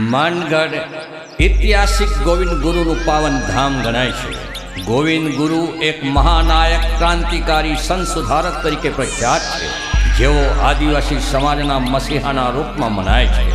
માનગઢ ઐતિહાસિક ગોવિંદ ગુરુનું પાવન ધામ ગણાય છે. ગોવિંદ ગુરુ એક મહાનાયક ક્રાંતિકારી સંત સુધારક તરીકે પ્રખ્યાત છે, જેઓ આદિવાસી સમાજના મસીહાના રૂપમાં મનાય છે.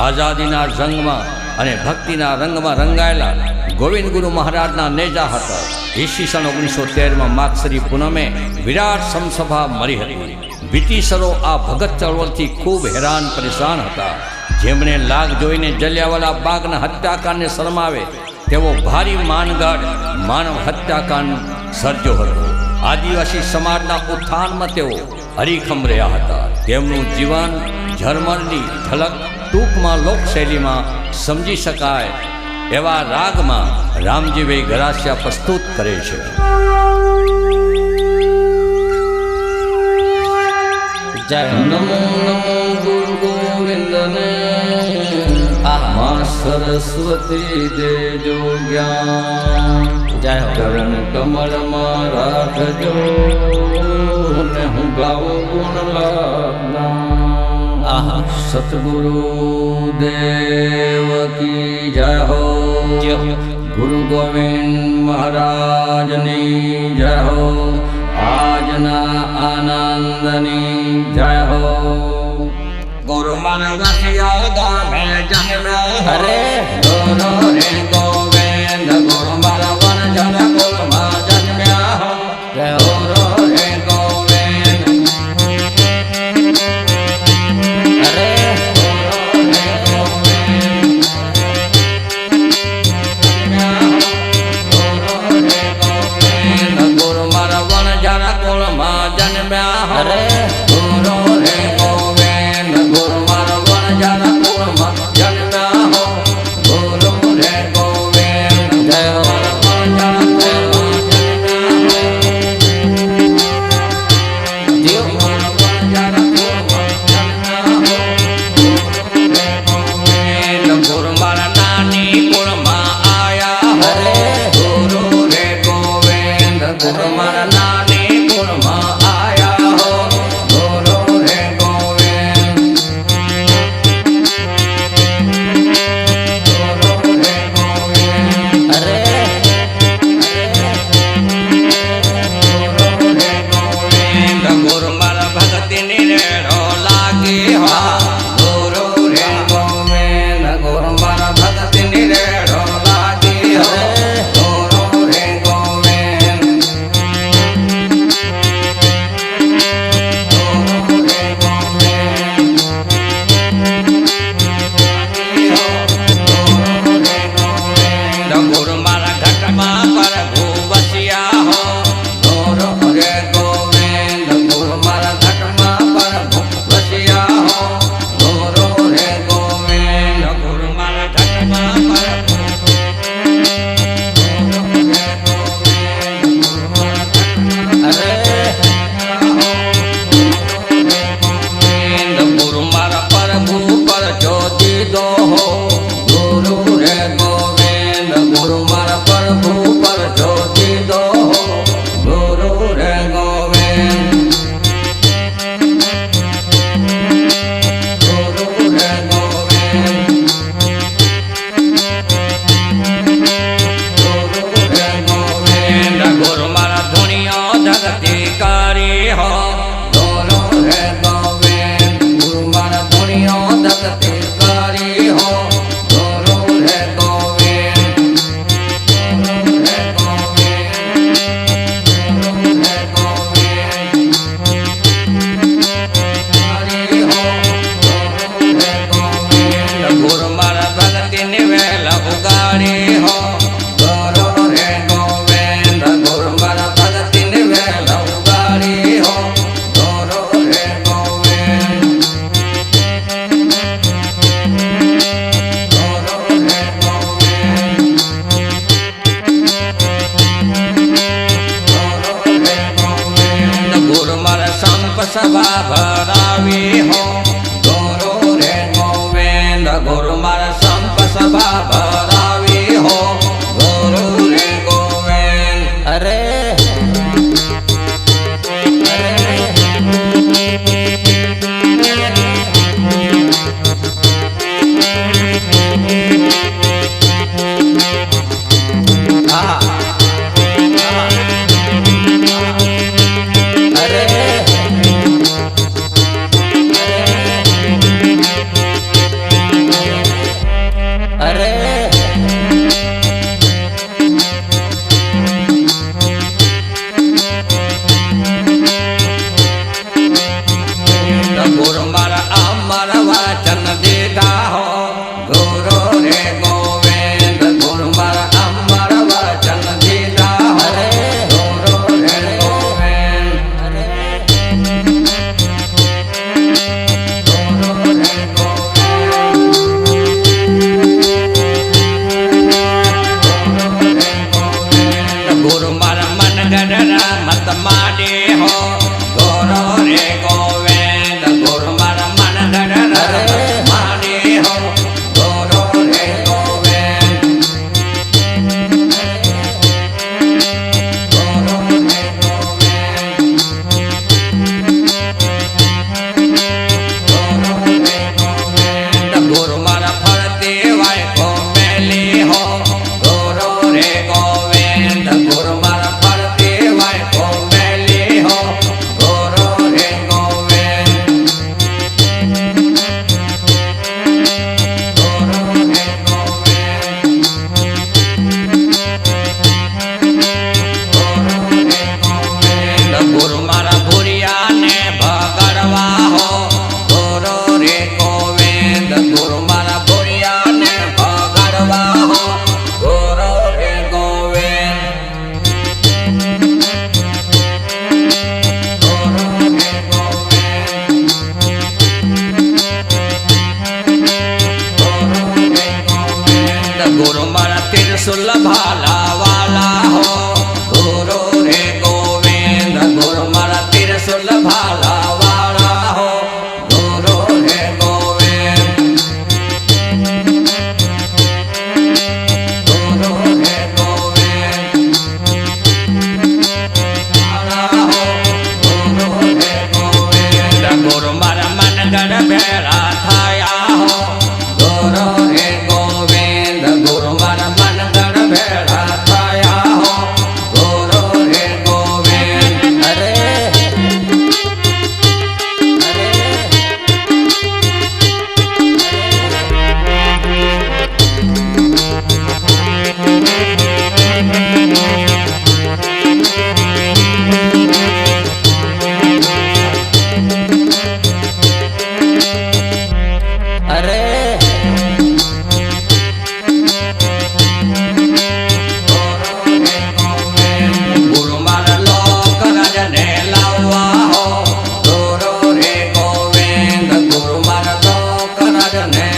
આઝાદીના જંગમાં અને ભક્તિના રંગમાં રંગાયેલા ગોવિંદ ગુરુ મહારાજના નેજા હતા. ઈસવીસન 1913માં માગસરી પૂનમે વિરાટ સમસભા મળી હતી. બ્રિટિશરો આ ભગત ચળવળથી ખૂબ હેરાન પરેશાન હતા, જેમણે લાગ જોઈને જલિયાવાલા બાગના હત્યાકાંડને શરમાવે તેવો ભારી માનગઢ માનવ હત્યાકાંડ સર્જ્યો હતો. આદિવાસી સમાજના ઉત્થાનમાં તેઓ હરીખમ રહ્યા હતા. તેમનું જીવન ઝરમરની ઝલક ટૂંકમાં લોકશૈલીમાં સમજી શકાય એવા રાગમાં રામજીભાઈ ગરાસિયા પ્રસ્તુત કરે છે. જય નમો નમો ગુરુ ગોવિંદને, મા સરસ્વતી દેજો જ્ઞાન. જય ચરણ કમળમાં રાખજો ને હું ગાઉં ગુણ લાભના. સતગુરુ દેવ કી જય હો. ગુરુ ગોવિંદ મહારાજની જય હો. આજના આનંદની જય હો. ગુરુ માનગઢિયા ગામે જન્મ્યા હરે ગુરુ રે ગોવિંદ. ગુરુ મારા વન જન કુલમાં જન્મ્યા હરે ગુરુ રે ગોવિંદ. હરે ગુરુ રે ગોવિંદ. ગુરુ રે ગોવિંદ. ગુરુ મારા વન જન કુલમાં જન્મ્યા હરે ગુરુ રે ગોવિંદ. ગુરુ મારા વન જન કુળમાં જન્મ્યા હો ગુરુ રે ગોવિંદ. જય મારા વન જન કુળમાં જન્મ્યા હો જીવ મારા વન જન કુળમાં જન્મ્યા હો ગુરુ રે ગોવિંદ. ગુરુ મારા નાની કુળમાં આયા હરે ગુરુ રે ગોવિંદ. ગુરુ મારા નાની કુળમાં આયા હો ગુરુ રે ગોવિંદ. ગુરુ રે ગોવિંદ. હરે ગુરુ રે ગોવિંદ. ગુરુ મારા ભક્તિની રેડો લાગી હો ગુરુ રે ગોવિંદ. ગુરુ મારા ભક્તિની રેડો લાગી હો ગુરુ રે ગોવિંદ. ગુરુ રે ગોવિંદ. ગુરુ મારા ઘટમાં પ્રભુ વસ્યા હો ગુરુ રે ગોવિંદ. ગુરુ મારા ઘટમાં પ્રભુ વસ્યા હો ગુરુ રે ગોવિંદ. ગુરુ મારા ઘટમાં પ્રભુ ગુરુ રે ગોવિંદ. ગુરુ મારા ઘટમાં હરે ગુરુ મારા પ્રભુ પર જ્યોતિ દો હો ગુરુ રે ગોવિંદ. ગુરુ મારા પ્રભુ પર જ્યોતિ દો હો ગુરુ રે ગોવિંદ. ગુરુ રે ગોવિંદ. ગુરુ રે ગોવિંદ. ગુરુ મારા ધુનિયો જગતી કરી હો ગુરુ રે ગોવિંદ. ગુરુ મારા ધુનિયો જગતી કરી હો ગુરુ રે ગોવિંદ. ગુરુ રે ગોવિંદ. ગુરુ રે ગોવિંદ. કરી હો ગુરુ રે ગોવિંદ. ગુરુ મારા ભક્તિની વેલ ઉગાડી હો ગુરુ રે ગોવિંદ. ગુરુ મારા ભક્તિની વેલ ઉગાડી હો ગુરુ રે ગોવિંદ. सभा भरावी हो गुरु रे गोविंद अरे गुरु मारा अमर वचन दीदा हो गुरु रे गोविंद गुरु मारा अमर वचन दीदा हो गुरु रे गोविंद गुरु रे गोविंद गुरु मारा मन गडरा मत माडे हो गुरु रे गोविंद गुरु मारा मन गडरा माडे हो गुरु रे गोविंद गुरु रे गोविंद गुरु रे गोविंद गुरु मारा फरते वाय को मेले हो गुरु रे गोविंद गुरु मारा फरते वाय को मेले हो गुरु रे गोविंद गुरु रे गोविंद गुरु रे गोविंद गुरु मारा भुरिया ने भगरवा हो गुरु रे गोविंद गुरु मारा भुरिया ने भगरवा हो गुरु रे गोविंद गुरु रे गोविंद गुरु रे गोविंद गुरु मारा त्रिशूल भाला वाला हो गुरु रे गोविंद गुरु मारा त्रिशूल भाला वाला हो गुरु रे गोविंद गुरु रे गोविंद वाला हो गुरु रे गोविंद गुरु मारा मन गढ़ भेड़ा थाया हो गुरु रे गोविंद गुरु मारा मन गढ़ भेड़ा थाया हो गुरु रे गोविंद अरे अरे गुरु मारा लोक राजने लावा हो गुरु रे गोविंद गुरु मारा लोक राजने